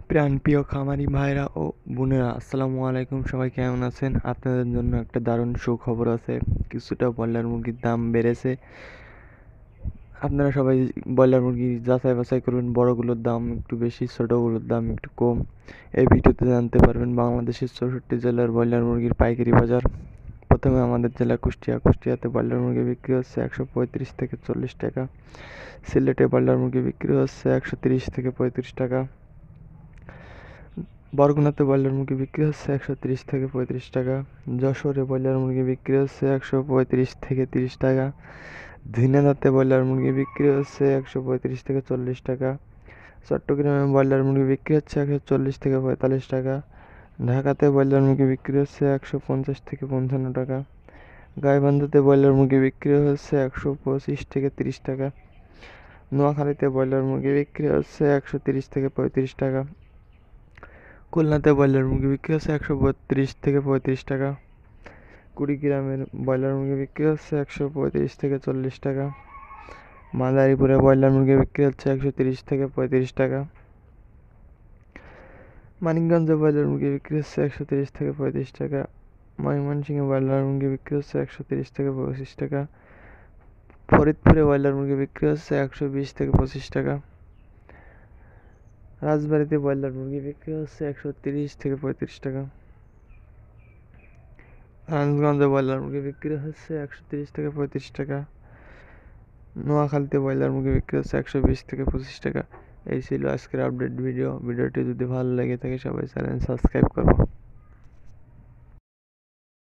প্রাণপ্রিয় খামারি ভাইরা ও বোনেরা, আসসালামু আলাইকুম। সবাই কেমন আছেন? আপনাদের জন্য একটা দারুণ সুখবর আছে। কিছুটা ব্রয়লার মুরগির দাম বেড়েছে। আপনারা সবাই ব্রয়লার মুরগি যাচাই বাছাই করবেন। বড়গুলোর দাম একটু বেশি, ছোটগুলোর দাম একটু কম। এই ভিডিওতে জানতে পারবেন বাংলাদেশের 64 জেলার ব্রয়লার মুরগির পাইকারি বাজার। প্রথমে আমাদের জেলা কুষ্টিয়াতে ব্রয়লার মুরগি বিক্রি হচ্ছে 135 থেকে 40 টাকা। সিলেটে ব্রয়লার মুরগি বিক্রি হচ্ছে 130 থেকে 35 টাকা। বরগুনাতে ব্রয়লার মুরগি বিক্রি হচ্ছে 130 থেকে 35 টাকা। যশোরে ব্রয়লার মুরগি বিক্রি হচ্ছে 135 থেকে 30 টাকা। ঝিনাইদহে ব্রয়লার মুরগি বিক্রি হচ্ছে 135 থেকে 40 টাকা। চট্টগ্রামে ব্রয়লার মুরগি বিক্রি হচ্ছে 140 থেকে 45 টাকা। ঢাকাতে ব্রয়লার মুরগি বিক্রি হচ্ছে 150 থেকে 55 টাকা। গাইবান্ধাতে ব্রয়লার মুরগি বিক্রি হচ্ছে 125 থেকে 30 টাকা। নোয়াখালীতে ব্রয়লার মুরগি বিক্রি হচ্ছে 130 থেকে 35 টাকা। খুলনাতে ব্রয়লার মুরগি বিক্রি হচ্ছে 132 থেকে 35 টাকা। কুড়িগ্রামের ব্রয়লার মুরগি বিক্রি হচ্ছে 135 থেকে 40 টাকা। মাদারীপুরে ব্রয়লার মুরগি বিক্রি হচ্ছে 130 থেকে 35 টাকা। মানিকগঞ্জে ব্রয়লার মুরগি বিক্রি হচ্ছে 130 থেকে 35 টাকা। ময়মনসিংহে ব্রয়লার মুরগি বিক্রি হচ্ছে 130 থেকে 25 টাকা। ফরিদপুরে ব্রয়লার মুরগি বিক্রি হচ্ছে 120 থেকে 25 টাকা। রাজবাড়ীতে ব্রয়লার মুরগি বিক্রি হচ্ছে 130 থেকে 35 টাকা। নারায়ণগঞ্জে ব্রয়লার মুরগি বিক্রি হচ্ছে 130 থেকে 35 টাকা। নোয়াখালীতে ব্রয়লার মুরগি বিক্রি হচ্ছে 120 থেকে 25 টাকা। এই ছিল আজকের আপডেট ভিডিওটি যদি ভালো লেগে থাকে সবাই চ্যানেল সাবস্ক্রাইব করবো।